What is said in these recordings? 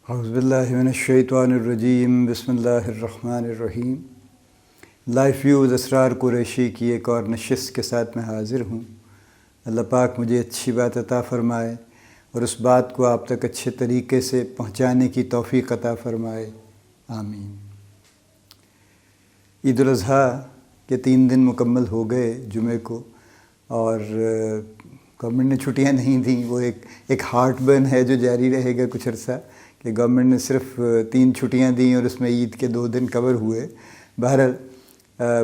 اعوذ باللہ من الشیطان الرجیم، بسم اللہ الرحمن الرحیم۔ لائف ویوز اسرار قریشی کی ایک اور نشست کے ساتھ میں حاضر ہوں۔ اللہ پاک مجھے اچھی بات عطا فرمائے اور اس بات کو آپ تک اچھے طریقے سے پہنچانے کی توفیق عطا فرمائے، آمین۔ عید الاضحیٰ کے 3 دن مکمل ہو گئے جمعے کو، اور گورنمنٹ نے چھٹیاں نہیں دیں۔ وہ ایک ہارٹ برن ہے جو جاری رہے گا کچھ عرصہ، کہ گورنمنٹ نے صرف 3 چھٹیاں دیں اور اس میں عید کے 2 دن کور ہوئے۔ بہرحال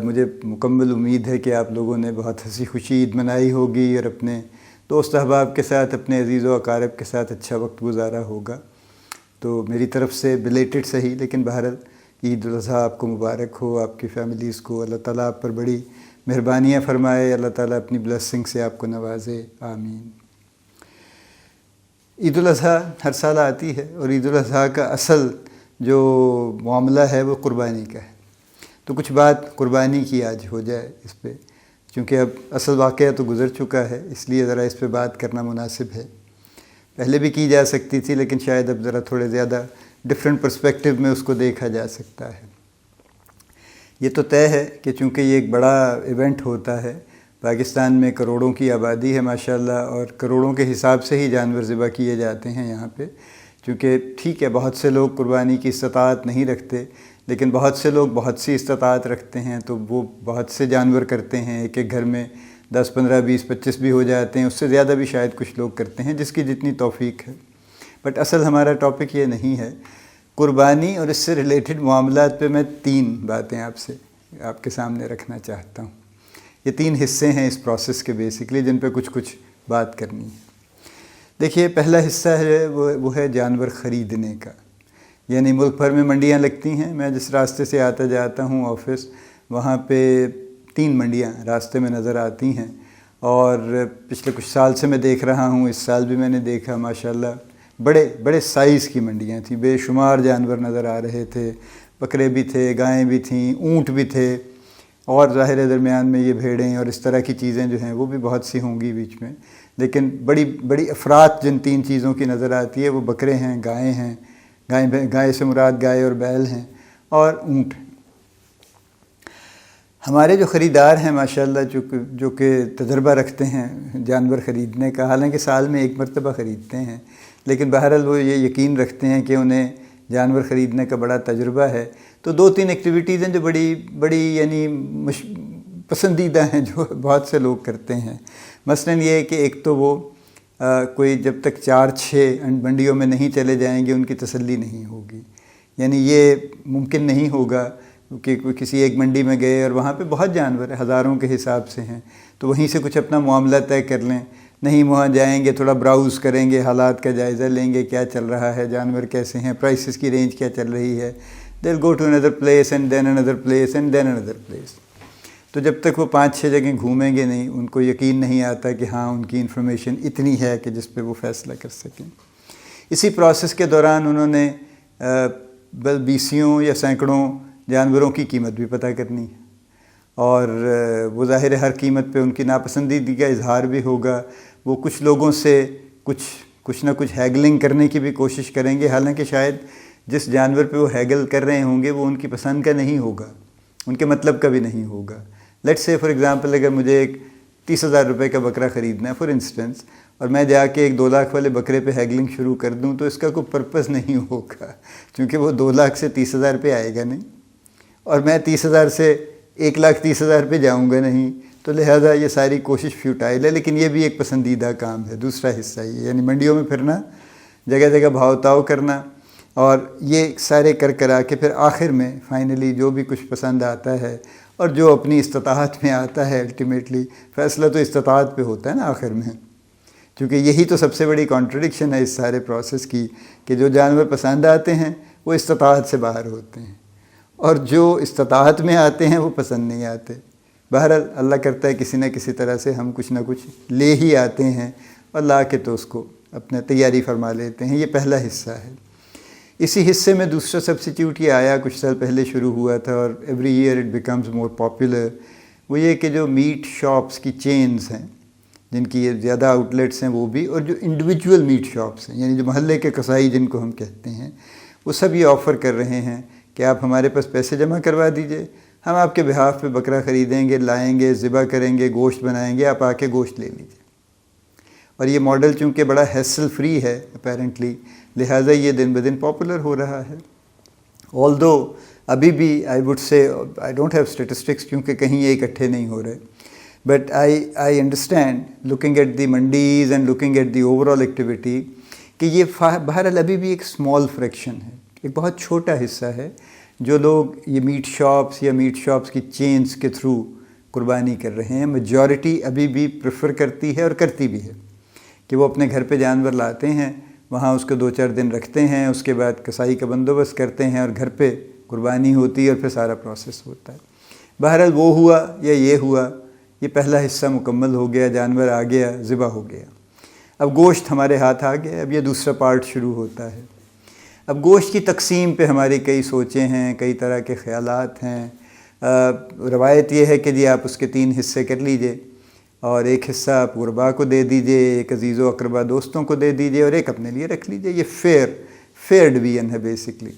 مجھے مکمل امید ہے کہ آپ لوگوں نے بہت ہنسی خوشی عید منائی ہوگی اور اپنے دوست احباب کے ساتھ، اپنے عزیز و اقارب کے ساتھ اچھا وقت گزارا ہوگا۔ تو میری طرف سے بلیٹڈ صحیح، لیکن بہرحال عید الاضحیٰ آپ کو مبارک ہو، آپ کی فیملیز کو اللہ تعالیٰ آپ پر بڑی مہربانیاں فرمائے، اللہ تعالیٰ اپنی بلیسنگ سے آپ کو نوازے، آمین۔ عید الاضحیٰ ہر سال آتی ہے، اور عید الاضحیٰ کا اصل جو معاملہ ہے وہ قربانی کا ہے۔ تو کچھ بات قربانی کی آج ہو جائے اس پہ، چونکہ اب اصل واقعہ تو گزر چکا ہے، اس لیے ذرا اس پہ بات کرنا مناسب ہے۔ پہلے بھی کی جا سکتی تھی، لیکن شاید اب ذرا تھوڑے زیادہ ڈفرینٹ پرسپیکٹیو میں اس کو دیکھا جا سکتا ہے۔ یہ تو طے ہے کہ چونکہ یہ ایک بڑا ایونٹ ہوتا ہے، پاکستان میں کروڑوں کی آبادی ہے ماشاءاللہ، اور کروڑوں کے حساب سے ہی جانور ذبح کیے جاتے ہیں یہاں پہ۔ چونکہ ٹھیک ہے، بہت سے لوگ قربانی کی استطاعت نہیں رکھتے، لیکن بہت سے لوگ بہت سی استطاعت رکھتے ہیں، تو وہ بہت سے جانور کرتے ہیں۔ ایک گھر میں 10 15 20 25 بھی ہو جاتے ہیں، اس سے زیادہ بھی شاید کچھ لوگ کرتے ہیں، جس کی جتنی توفیق ہے۔ بٹ اصل ہمارا ٹاپک یہ نہیں ہے۔ قربانی اور اس سے ریلیٹڈ معاملات پہ میں 3 باتیں آپ کے سامنے رکھنا چاہتا ہوں۔ یہ 3 حصے ہیں اس پروسیس کے بیسکلی، جن پہ کچھ بات کرنی ہے۔ دیکھیے، پہلا حصہ ہے وہ ہے جانور خریدنے کا۔ یعنی ملک بھر میں منڈیاں لگتی ہیں، میں جس راستے سے آتا جاتا ہوں آفس، وہاں پہ 3 منڈیاں راستے میں نظر آتی ہیں، اور پچھلے کچھ سال سے میں دیکھ رہا ہوں، اس سال بھی میں نے دیکھا ماشاءاللہ بڑے سائز کی منڈیاں تھیں، بے شمار جانور نظر آ رہے تھے، بکرے بھی تھے، گائیں بھی تھیں، اونٹ بھی تھے، اور ظاہر درمیان میں یہ بھیڑیں اور اس طرح کی چیزیں جو ہیں وہ بھی بہت سی ہوں گی بیچ میں، لیکن بڑی افراط جن 3 چیزوں کی نظر آتی ہے وہ بکرے ہیں، گائیں ہیں، گائے سے مراد گائے اور بیل ہیں، اور اونٹ ہیں۔ ہمارے جو خریدار ہیں ماشاءاللہ، جو کہ تجربہ رکھتے ہیں جانور خریدنے کا، حالانکہ سال میں 1 مرتبہ خریدتے ہیں، لیکن بہرحال وہ یہ یقین رکھتے ہیں کہ انہیں جانور خریدنے کا بڑا تجربہ ہے۔ تو 2-3 ایکٹیویٹیز ہیں جو بڑی یعنی پسندیدہ ہیں، جو بہت سے لوگ کرتے ہیں۔ مثلاً یہ ہے کہ ایک تو وہ کوئی جب تک 4-6 منڈیوں میں نہیں چلے جائیں گے، ان کی تسلی نہیں ہوگی۔ یعنی یہ ممکن نہیں ہوگا کہ کوئی کسی ایک منڈی میں گئے اور وہاں پہ بہت جانور ہیں، ہزاروں کے حساب سے ہیں، تو وہیں سے کچھ اپنا معاملہ طے کر لیں۔ نہیں، وہاں جائیں گے، تھوڑا براؤز کریں گے، حالات کا جائزہ لیں گے، کیا چل رہا ہے، جانور کیسے ہیں، پرائسز کی رینج کیا چل رہی ہے۔ they'll go to another place and then another place and then another place۔ تو جب تک وہ 5-6 جگہیں گھومیں گے نہیں، ان کو یقین نہیں آتا کہ ہاں ان کی انفارمیشن اتنی ہے کہ جس پہ وہ فیصلہ کر سکیں۔ اسی پروسیس کے دوران انہوں نے بیسیوں یا سینکڑوں جانوروں کی قیمت بھی پتہ کرنی ہے، اور وہ ظاہر ہر قیمت پہ ان کی ناپسندیدگی کا اظہار بھی ہوگا۔ وہ کچھ لوگوں سے کچھ نہ کچھ ہیگلنگ کرنے کی بھی کوشش کریں گے، حالانکہ شاید جس جانور پہ وہ ہیگل کر رہے ہوں گے وہ ان کی پسند کا نہیں ہوگا، ان کے مطلب کا بھی نہیں ہوگا۔ لیٹس سے فار ایگزامپل، اگر مجھے ایک 30,000 روپے کا بکرا خریدنا ہے فار انسٹنس، اور میں جا کے ایک 2 لاکھ والے بکرے پہ ہیگلنگ شروع کر دوں، تو اس کا کوئی پرپس نہیں ہوگا، کیونکہ وہ 2 لاکھ سے 30,000 پہ آئے گا نہیں، اور میں 30,000 سے 1,30,000 پہ جاؤں گا نہیں، تو لہٰذا یہ ساری کوشش فیوٹائل ہے۔ لیکن یہ بھی ایک پسندیدہ کام ہے۔ دوسرا حصہ یہ، یعنی منڈیوں میں پھرنا، جگہ جگہ بھاؤ تاؤ کرنا، اور یہ سارے کر کے پھر آخر میں فائنلی جو بھی کچھ پسند آتا ہے اور جو اپنی استطاعت میں آتا ہے، الٹیمیٹلی فیصلہ تو استطاعت پہ ہوتا ہے نا آخر میں، کیونکہ یہی تو سب سے بڑی کانٹرڈکشن ہے اس سارے پروسیس کی، کہ جو جانور پسند آتے ہیں وہ استطاعت سے باہر ہوتے ہیں، اور جو استطاعت میں آتے ہیں وہ پسند نہیں آتے۔ بہرحال اللہ کرتا ہے کسی نہ کسی طرح سے ہم کچھ نہ کچھ لے ہی آتے ہیں، اور لا کے تو اس کو اپنا تیاری فرما لیتے ہیں۔ یہ پہلا حصہ ہے۔ اسی حصے میں دوسرا سبسٹیوٹ یہ آیا، کچھ سال پہلے شروع ہوا تھا، اور every year it becomes more popular. وہ یہ کہ جو میٹ شاپس کی چینز ہیں، جن کی یہ زیادہ آؤٹلیٹس ہیں وہ بھی، اور جو انڈیویجول میٹ شاپس ہیں یعنی جو محلے کے قصائی جن کو ہم کہتے ہیں، وہ سب یہ آفر کر رہے ہیں کہ آپ ہمارے پاس پیسے جمع کروا دیجئے، ہم آپ کے بہاف پہ بکرا خریدیں گے، لائیں گے، ذبح کریں گے، گوشت بنائیں گے، آپ آ کے گوشت لے لیجئے۔ اور یہ ماڈل چونکہ بڑا ہیسل فری ہے اپیرنٹلی، لہٰذا یہ دن بدن پاپولر ہو رہا ہے۔ آلدو ابھی بھی I would say I don't have statistics کیونکہ کہیں یہ اکٹھے نہیں ہو رہے، but I understand looking at the Mondays and looking at the overall activity کہ یہ بہرحال ابھی بھی ایک اسمال فریکشن ہے، ایک بہت چھوٹا حصہ ہے جو لوگ یہ میٹ شاپس یا میٹ شاپس کی چینز کے تھرو قربانی کر رہے ہیں۔ میجورٹی ابھی بھی پریفر کرتی ہے اور کرتی بھی ہے کہ وہ اپنے گھر پہ جانور لاتے ہیں، وہاں اس کو 2-4 دن رکھتے ہیں، اس کے بعد کسائی کا بندوبست کرتے ہیں اور گھر پہ قربانی ہوتی ہے اور پھر سارا پروسیس ہوتا ہے۔ بہرحال وہ ہوا یا یہ ہوا، یہ پہلا حصہ مکمل ہو گیا، جانور آ گیا، ذبح ہو گیا۔ اب گوشت ہمارے ہاتھ آ گیا، اب یہ دوسرا پارٹ شروع ہوتا ہے۔ اب گوشت کی تقسیم پہ ہماری کئی سوچیں ہیں، کئی طرح کے خیالات ہیں۔ روایت یہ ہے کہ جی آپ اس کے 3 حصے کر لیجئے، اور ایک حصہ آپ غربا کو دے دیجئے، ایک عزیز و اقربا دوستوں کو دے دیجئے، اور ایک اپنے لیے رکھ لیجئے۔ یہ فیئر ڈویژن ہے بیسکلی،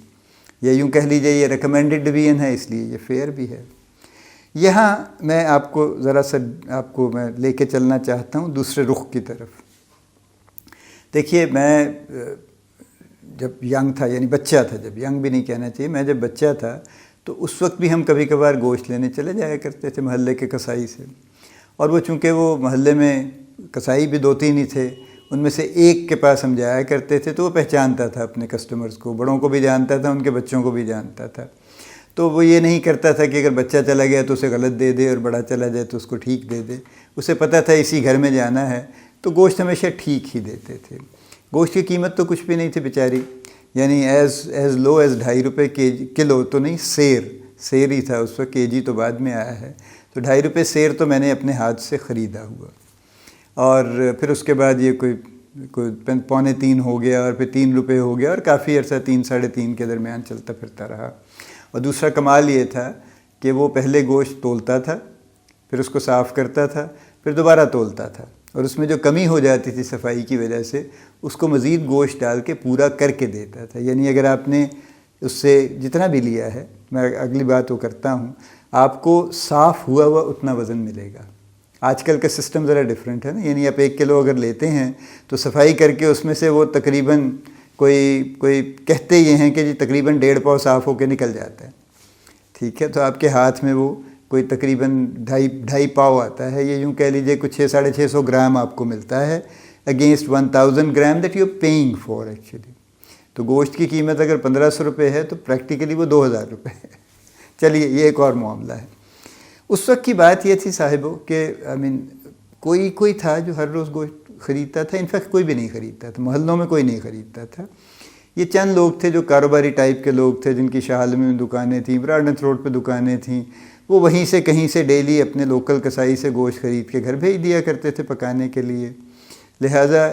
یا یوں کہہ لیجئے یہ ریکمینڈڈ ڈویژن ہے، اس لیے یہ فیئر بھی ہے۔ یہاں میں آپ کو ذرا سا میں لے کے چلنا چاہتا ہوں دوسرے رخ کی طرف۔ دیکھیے میں جب ینگ تھا، یعنی بچہ تھا، جب ینگ بھی نہیں کہنا چاہیے، میں جب بچہ تھا تو اس وقت بھی ہم کبھی کبھار گوشت لینے چلے جایا کرتے تھے محلے کے کسائی سے، اور وہ چونکہ وہ محلے میں کسائی بھی 2-3 ہی تھے، ان میں سے ایک کے پاس ہم جایا کرتے تھے تو وہ پہچانتا تھا اپنے کسٹمرز کو، بڑوں کو بھی جانتا تھا، ان کے بچوں کو بھی جانتا تھا۔ تو وہ یہ نہیں کرتا تھا کہ اگر بچہ چلا گیا تو اسے غلط دے دے اور بڑا چلا جائے تو اس کو ٹھیک دے دے، اسے پتہ تھا اسی گھر میں جانا ہے، تو گوشت ہمیشہ ٹھیک ہی دیتے تھے۔ گوشت کی قیمت تو کچھ بھی نہیں تھی بیچاری، یعنی ایز لو ایز 2.5 روپے کلو تو نہیں، سیر ہی تھا اس وقت، کے جی تو بعد میں آیا ہے، تو 2.5 روپے سیر تو میں نے اپنے ہاتھ سے خریدا ہوا، اور پھر اس کے بعد یہ کوئی 2.25 ہو گیا، اور پھر 3 روپے ہو گیا، اور کافی عرصہ 3-3.5 کے درمیان چلتا پھرتا رہا۔ اور دوسرا کمال یہ تھا کہ وہ پہلے گوشت تولتا تھا، پھر اس کو صاف کرتا تھا، پھر دوبارہ تولتا تھا، اور اس میں جو کمی ہو جاتی تھی صفائی کی وجہ سے اس کو مزید گوشت ڈال کے پورا کر کے دیتا تھا۔ یعنی اگر آپ نے اس سے جتنا بھی لیا ہے، میں اگلی بات وہ کرتا ہوں، آپ کو صاف ہوا اتنا وزن ملے گا۔ آج کل کا سسٹم ذرا ڈیفرنٹ ہے نا، یعنی آپ 1 کلو اگر لیتے ہیں تو صفائی کر کے اس میں سے وہ تقریباً کوئی کہتے یہ ہیں کہ جی تقریباً 1.5 پاؤ صاف ہو کے نکل جاتا ہے، ٹھیک ہے، تو آپ کے ہاتھ میں وہ کوئی تقریباً 2.5 پاؤ آتا ہے، یہ یوں کہہ لیجئے کچھ 600-650 گرام آپ کو ملتا ہے against 1000 gram that you are paying for actually. تو گوشت کی قیمت اگر 1500 روپے ہے تو پریکٹیکلی وہ 2000 روپے ہے۔ چلیے یہ ایک اور معاملہ ہے۔ اس وقت کی بات یہ تھی صاحبوں کہ کوئی تھا جو ہر روز گوشت خریدتا تھا، انفیکٹ کوئی بھی نہیں خریدتا تھا، محلوں میں کوئی نہیں خریدتا تھا۔ یہ چند لوگ تھے جو کاروباری ٹائپ کے لوگ تھے، جن کی شاہ عالمی میں دکانیں تھیں، براڈنس روڈ پہ دکانیں تھیں، وہ وہیں سے کہیں سے ڈیلی اپنے لوکل کسائی سے گوشت خرید کے گھر بھیج دیا کرتے تھے پکانے کے لیے۔ لہٰذا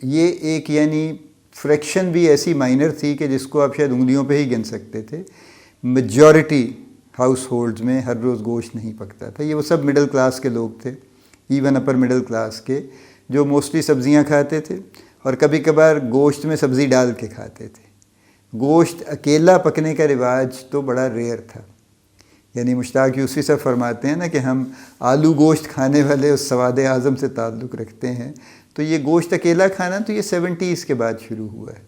یہ ایک یعنی فریکشن بھی ایسی مائنر تھی کہ جس کو آپ شاید انگلیوں پہ ہی گن سکتے تھے۔ میجورٹی ہاؤس ہولڈز میں ہر روز گوشت نہیں پکتا تھا۔ یہ وہ سب مڈل کلاس کے لوگ تھے، ایون اپر مڈل کلاس کے، جو موسٹلی سبزیاں کھاتے تھے اور کبھی کبھار گوشت میں سبزی ڈال کے کھاتے تھے۔ گوشت اکیلا پکنے کا رواج تو بڑا ریئر تھا، یعنی مشتاق یوسفی صاحب فرماتے ہیں نا کہ ہم آلو گوشت کھانے والے اس سواد اعظم سے تعلق رکھتے ہیں، تو یہ گوشت اکیلا کھانا تو یہ 70s کے بعد شروع ہوا ہے،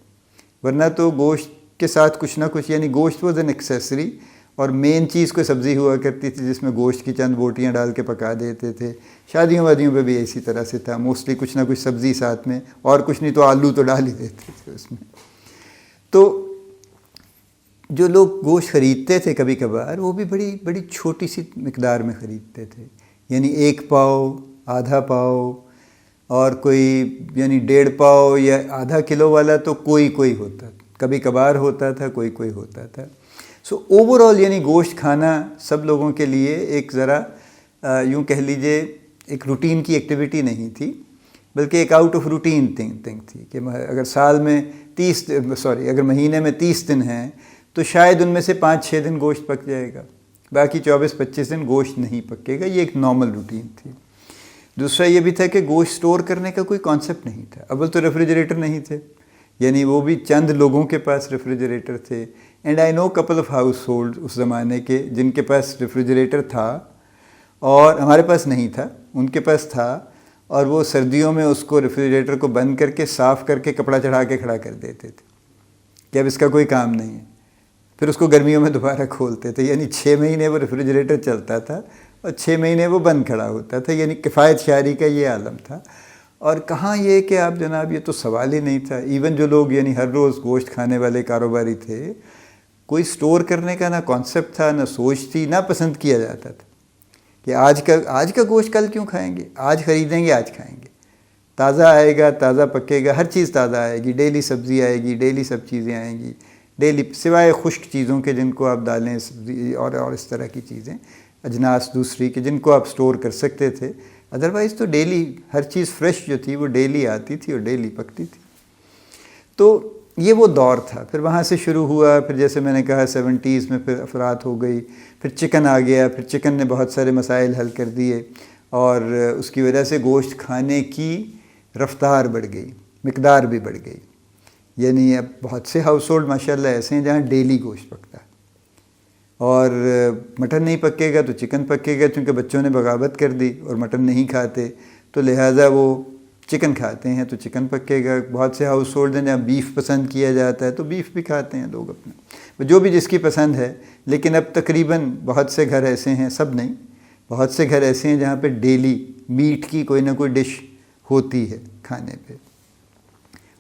ورنہ تو گوشت کے ساتھ کچھ نہ کچھ، یعنی گوشت واز این ایکسیسری، اور مین چیز کوئی سبزی ہوا کرتی تھی جس میں گوشت کی چند بوٹیاں ڈال کے پکا دیتے تھے۔ شادیوں وادیوں پہ بھی اسی طرح سے تھا، موسٹلی کچھ نہ کچھ سبزی ساتھ میں، اور کچھ نہیں تو آلو تو ڈال ہی دیتے تھے اس میں۔ تو جو لوگ گوشت خریدتے تھے کبھی کبھار، وہ بھی بڑی چھوٹی سی مقدار میں خریدتے تھے، یعنی 1 پاؤ، آدھا پاؤ، اور کوئی یعنی 1.5 پاؤ یا آدھا کلو والا تو کوئی ہوتا، کبھی کبھار ہوتا تھا، کوئی ہوتا تھا۔ سو اوور آل یعنی گوشت کھانا سب لوگوں کے لیے ایک ذرا یوں کہہ لیجئے ایک روٹین کی ایکٹیویٹی نہیں تھی، بلکہ ایک آؤٹ آف روٹین تھنگ تھی کہ اگر سال میں اگر مہینے میں 30 دن ہیں تو شاید ان میں سے 5-6 دن گوشت پک جائے گا، باقی 24-25 دن گوشت نہیں پکے گا۔ یہ ایک نارمل روٹین تھی۔ دوسرا یہ بھی تھا کہ گوشت اسٹور کرنے کا کوئی کانسیپٹ نہیں تھا. اول تو ریفریجریٹر نہیں تھے، یعنی وہ بھی چند لوگوں کے پاس ریفریجریٹر تھے. And I know couple of household اس زمانے کے جن کے پاس ریفریجریٹر تھا اور ہمارے پاس نہیں تھا، ان کے پاس تھا، اور وہ سردیوں میں اس کو ریفریجریٹر کو بند کر کے صاف کر کے کپڑا چڑھا کے کھڑا کر دیتے تھے کہ اب اس کا کوئی کام نہیں ہے. پھر اس کو گرمیوں میں دوبارہ کھولتے تھے، یعنی 6 مہینے وہ ریفریجریٹر چلتا تھا اور 6 مہینے وہ بند کھڑا ہوتا تھا. یعنی کفایت شعاری کا یہ عالم تھا. اور کہاں یہ کہ آپ جناب، یہ تو سوال ہی نہیں تھا. ایون جو لوگ یعنی ہر روز گوشت کھانے والے کاروباری تھے، کوئی سٹور کرنے کا نہ کانسیپٹ تھا، نہ سوچ تھی، نہ پسند کیا جاتا تھا کہ آج کا گوشت کل کیوں کھائیں گے، آج خریدیں گے آج کھائیں گے. تازہ آئے گا، تازہ پکے گا، ہر چیز تازہ آئے گی، ڈیلی سبزی آئے گی، ڈیلی سب چیزیں آئیں گی ڈیلی، سوائے خشک چیزوں کے جن کو آپ ڈالیں سبزی اور اس طرح کی چیزیں، اجناس دوسری کہ جن کو آپ سٹور کر سکتے تھے. ادروائز تو ڈیلی ہر چیز فریش جو تھی وہ ڈیلی آتی تھی اور ڈیلی پکتی تھی. تو یہ وہ دور تھا. پھر وہاں سے شروع ہوا. پھر جیسے میں نے کہا 70s میں پھر افراد ہو گئی. پھر چکن آ گیا. پھر چکن نے بہت سارے مسائل حل کر دیے اور اس کی وجہ سے گوشت کھانے کی رفتار بڑھ گئی، مقدار بھی بڑھ گئی. یعنی اب بہت سے ہاؤس ہولڈ ماشاء اللہ ایسے ہیں جہاں ڈیلی گوشت پکتا ہے، اور مٹن نہیں پکے گا تو چکن پکے گا، چونکہ بچوں نے بغاوت کر دی اور مٹن نہیں کھاتے تو لہٰذا وہ چکن کھاتے ہیں تو چکن پکے گا. بہت سے ہاؤس ہولڈ ہیں جہاں بیف پسند کیا جاتا ہے تو بیف بھی کھاتے ہیں لوگ اپنا، جو بھی جس کی پسند ہے. لیکن اب تقریباً بہت سے گھر ایسے ہیں، سب نہیں، بہت سے گھر ایسے ہیں جہاں پہ ڈیلی میٹ کی کوئی نہ کوئی ڈش ہوتی ہے کھانے پہ.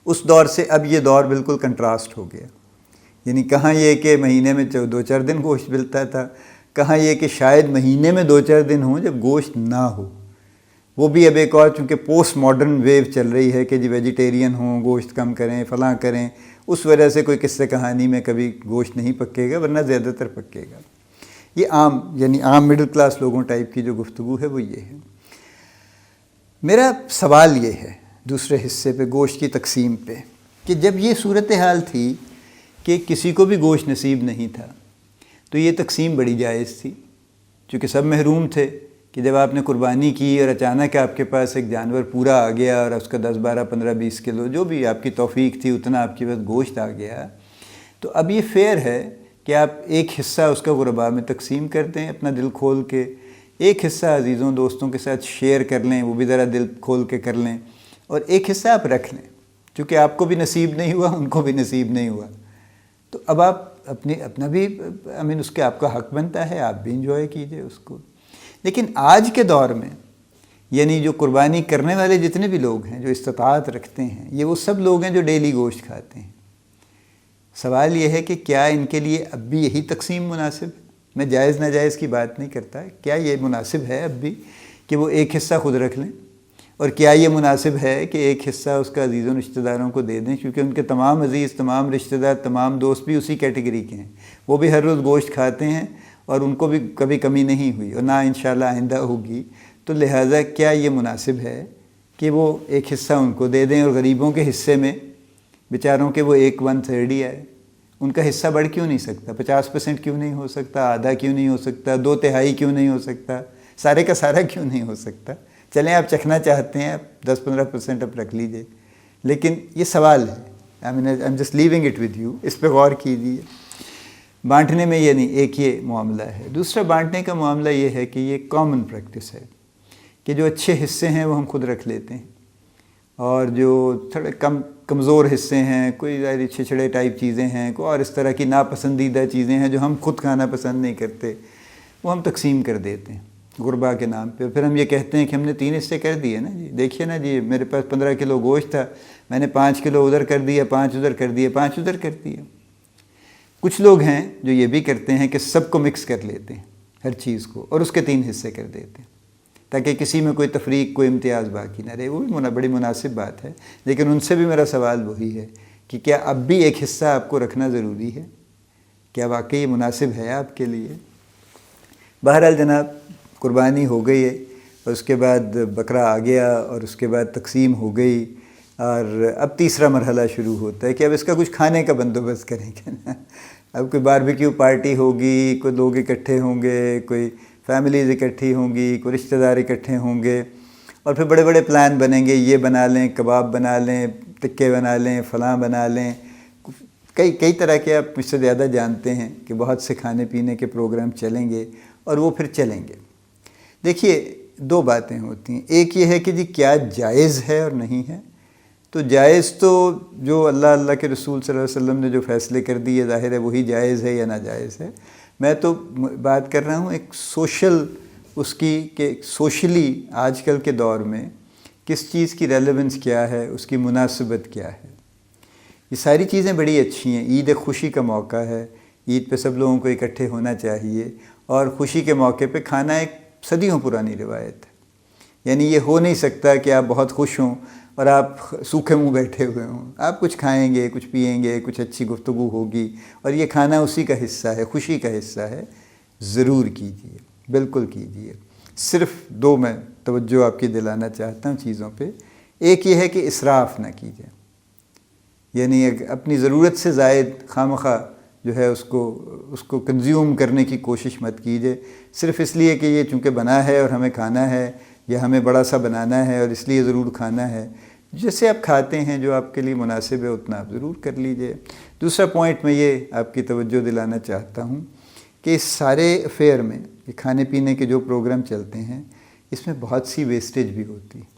اس دور سے اب یہ دور بالکل کنٹراسٹ ہو گیا. یعنی کہاں یہ کہ مہینے میں 2-4 دن گوشت ملتا تھا، کہاں یہ کہ شاید مہینے میں 2-4 دن ہوں جب گوشت نہ ہو. وہ بھی اب ایک اور چونکہ پوسٹ ماڈرن ویو چل رہی ہے کہ جی ویجیٹیرین ہوں، گوشت کم کریں، فلاں کریں، اس وجہ سے کوئی قصہ کہانی میں کبھی گوشت نہیں پکے گا، ورنہ زیادہ تر پکے گا. یہ عام یعنی عام مڈل کلاس لوگوں ٹائپ کی جو گفتگو ہے وہ یہ ہے. میرا سوال یہ ہے دوسرے حصے پہ گوشت کی تقسیم پہ کہ جب یہ صورتحال تھی کہ کسی کو بھی گوشت نصیب نہیں تھا تو یہ تقسیم بڑی جائز تھی، چونکہ سب محروم تھے. کہ جب آپ نے قربانی کی اور اچانک آپ کے پاس ایک جانور پورا آ گیا اور اس کا 10, 12, 15, 20 کلو جو بھی آپ کی توفیق تھی اتنا آپ کے پاس گوشت آ گیا، تو اب یہ فیئر ہے کہ آپ ایک حصہ اس کا غرباء میں تقسیم کر دیں اپنا دل کھول کے، ایک حصہ عزیزوں دوستوں کے ساتھ شیئر کر لیں، وہ بھی ذرا دل کھول کے کر لیں، اور ایک حصہ آپ رکھ لیں چونکہ آپ کو بھی نصیب نہیں ہوا، ان کو بھی نصیب نہیں ہوا. تو اب آپ اپنا بھی اس کے آپ کا حق بنتا ہے، آپ بھی انجوائے کیجئے اس کو. لیکن آج کے دور میں یعنی جو قربانی کرنے والے جتنے بھی لوگ ہیں جو استطاعت رکھتے ہیں، یہ وہ سب لوگ ہیں جو ڈیلی گوشت کھاتے ہیں. سوال یہ ہے کہ کیا ان کے لیے اب بھی یہی تقسیم مناسب ہے؟ میں جائز ناجائز کی بات نہیں کرتا، کیا یہ مناسب ہے اب بھی کہ وہ ایک حصہ خود رکھ لیں؟ اور کیا یہ مناسب ہے کہ ایک حصہ اس کا عزیز و رشتہ داروں کو دے دیں، کیونکہ ان کے تمام عزیز، تمام رشتہ دار، تمام دوست بھی اسی کیٹیگری کے ہیں، وہ بھی ہر روز گوشت کھاتے ہیں اور ان کو بھی کبھی کمی نہیں ہوئی اور نہ انشاءاللہ آئندہ ہوگی. تو لہٰذا کیا یہ مناسب ہے کہ وہ ایک حصہ ان کو دے دیں اور غریبوں کے حصے میں بیچاروں کے وہ 1/3 ہی آئے؟ ان کا حصہ بڑھ کیوں نہیں سکتا؟ 50% کیوں نہیں ہو سکتا؟ آدھا کیوں نہیں ہو سکتا؟ 2/3 کیوں نہیں ہو سکتا؟ سارے کا سارا کیوں نہیں ہو سکتا؟ چلیں آپ چکھنا چاہتے ہیں، آپ 10-15% اب رکھ لیجئے. لیکن یہ سوال ہے، I'm just leaving it with you، اس پہ غور کیجیے. بانٹنے میں یہ نہیں، ایک یہ معاملہ ہے. دوسرا بانٹنے کا معاملہ یہ ہے کہ یہ کامن پریکٹس ہے کہ جو اچھے حصے ہیں وہ ہم خود رکھ لیتے ہیں، اور جو تھوڑے کمزور حصے ہیں، کوئی ظاہری چھچڑے ٹائپ چیزیں ہیں، کوئی اور اس طرح کی ناپسندیدہ چیزیں ہیں جو ہم خود کھانا پسند نہیں کرتے، وہ ہم تقسیم کر دیتے ہیں غرباء کے نام پہ. پھر ہم یہ کہتے ہیں کہ ہم نے 3 حصے کر دیے نا جی، دیکھیے نا جی میرے پاس 15 کلو گوشت تھا، میں نے 5 کلو ادھر کر دیا، 5 ادھر کر دیے، 5 ادھر کر دیا. کچھ لوگ ہیں جو یہ بھی کرتے ہیں کہ سب کو مکس کر لیتے ہیں ہر چیز کو اور اس کے 3 حصے کر دیتے ہیں تاکہ کسی میں کوئی تفریق، کوئی امتیاز باقی نہ رہے. وہ بھی بڑی مناسب بات ہے، لیکن ان سے بھی میرا سوال وہی ہے کہ کیا اب بھی ایک حصہ آپ کو رکھنا ضروری ہے؟ کیا واقعی یہ مناسب ہے آپ کے لیے؟ بہرحال جناب، قربانی ہو گئی ہے اور اس کے بعد بکرا آ گیا اور اس کے بعد تقسیم ہو گئی، اور اب تیسرا مرحلہ شروع ہوتا ہے کہ اب اس کا کچھ کھانے کا بندوبست کریں گے نا. اب کوئی باربیکیو پارٹی ہوگی، کوئی لوگ اکٹھے ہوں گے، کوئی فیملیز اکٹھی ہوں گی، کوئی رشتہ دار اکٹھے ہوں گے، اور پھر بڑے بڑے پلان بنیں گے، یہ بنا لیں، کباب بنا لیں، ٹکے بنا لیں، فلاں بنا لیں، کئی طرح کے آپ مجھ سے زیادہ جانتے ہیں کہ بہت سے کھانے پینے کے پروگرام چلیں گے اور وہ پھر چلیں گے۔ دیکھیے دو باتیں ہوتی ہیں، ایک یہ ہے کہ جی کیا جائز ہے اور نہیں ہے۔ تو جائز تو جو اللہ کے رسول صلی اللہ علیہ وسلم نے جو فیصلے کر دیے ظاہر ہے وہی جائز ہے یا ناجائز ہے۔ میں تو بات کر رہا ہوں ایک سوشل اس کی کہ سوشلی آج کل کے دور میں کس چیز کی ریلیونس کیا ہے، اس کی مناسبت کیا ہے۔ یہ ساری چیزیں بڑی اچھی ہیں۔ عید ایک خوشی کا موقع ہے، عید پہ سب لوگوں کو اکٹھے ہونا چاہیے، اور خوشی کے موقع پہ کھانا ایک صدیوں پرانی روایت ہے۔ یعنی یہ ہو نہیں سکتا کہ آپ بہت خوش ہوں اور آپ سوکھے منہ بیٹھے ہوئے ہوں۔ آپ کچھ کھائیں گے، کچھ پئیں گے، کچھ اچھی گفتگو ہوگی، اور یہ کھانا اسی کا حصہ ہے، خوشی کا حصہ ہے۔ ضرور کیجیے، بالکل کیجیے۔ صرف دو میں توجہ آپ کی دلانا چاہتا ہوں چیزوں پہ۔ ایک یہ ہے کہ اسراف نہ کیجیے، یعنی اپنی ضرورت سے زائد خواہ جو ہے اس کو کنزیوم کرنے کی کوشش مت کیجیے، صرف اس لیے کہ یہ چونکہ بنا ہے اور ہمیں کھانا ہے، یا ہمیں بڑا سا بنانا ہے اور اس لیے ضرور کھانا ہے۔ جیسے آپ کھاتے ہیں جو آپ کے لیے مناسب ہے اتنا آپ ضرور کر لیجئے۔ دوسرا پوائنٹ میں یہ آپ کی توجہ دلانا چاہتا ہوں کہ اس سارے افیئر میں یہ کھانے پینے کے جو پروگرام چلتے ہیں اس میں بہت سی ویسٹیج بھی ہوتی ہے،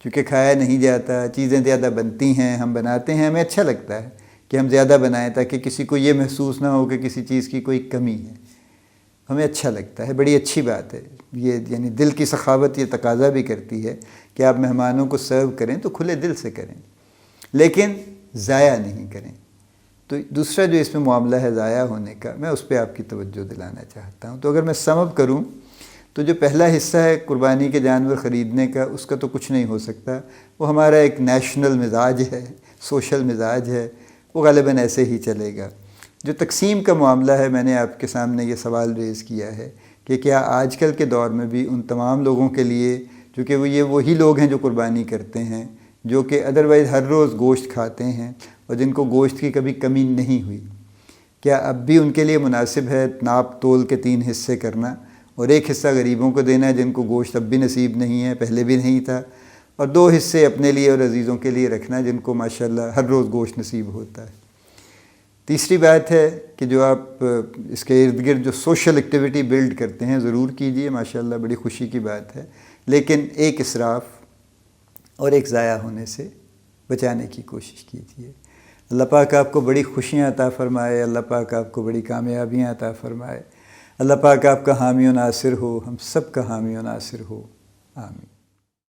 چونکہ کھایا نہیں جاتا، چیزیں زیادہ بنتی ہیں، ہم بناتے ہیں، ہمیں اچھا لگتا ہے کہ ہم زیادہ بنائیں تاکہ کسی کو یہ محسوس نہ ہو کہ کسی چیز کی کوئی کمی ہے۔ ہمیں اچھا لگتا ہے، بڑی اچھی بات ہے یہ، یعنی دل کی سخاوت یہ تقاضا بھی کرتی ہے کہ آپ مہمانوں کو سرو کریں تو کھلے دل سے کریں، لیکن ضائع نہیں کریں۔ تو دوسرا جو اس میں معاملہ ہے ضائع ہونے کا، میں اس پہ آپ کی توجہ دلانا چاہتا ہوں۔ تو اگر میں سم اپ کروں تو جو پہلا حصہ ہے قربانی کے جانور خریدنے کا، اس کا تو کچھ نہیں ہو سکتا، وہ ہمارا ایک نیشنل مزاج ہے، سوشل مزاج ہے، وہ غالباً ایسے ہی چلے گا۔ جو تقسیم کا معاملہ ہے، میں نے آپ کے سامنے یہ سوال ریز کیا ہے کہ کیا آج کل کے دور میں بھی ان تمام لوگوں کے لیے، چونکہ وہی لوگ ہیں جو قربانی کرتے ہیں، جو کہ ادروائز ہر روز گوشت کھاتے ہیں اور جن کو گوشت کی کبھی کمی نہیں ہوئی، کیا اب بھی ان کے لیے مناسب ہے ناپ تول کے 3 حصے کرنا اور ایک حصہ غریبوں کو دینا جن کو گوشت اب بھی نصیب نہیں ہے، پہلے بھی نہیں تھا، اور 2 حصے اپنے لیے اور عزیزوں کے لیے رکھنا جن کو ماشاءاللہ ہر روز گوشت نصیب ہوتا ہے۔ تیسری بات ہے کہ جو آپ اس کے ارد گرد جو سوشل ایکٹیویٹی بلڈ کرتے ہیں ضرور کیجئے، ماشاءاللہ بڑی خوشی کی بات ہے، لیکن ایک اسراف اور ایک ضائع ہونے سے بچانے کی کوشش کیجئے۔ اللہ پاک آپ کو بڑی خوشیاں عطا فرمائے، اللہ پاک آپ کو بڑی کامیابیاں عطا فرمائے، اللہ پاک آپ کا حامی و ناصر ہو، ہم سب کا حامی و ناصر ہو، آمین۔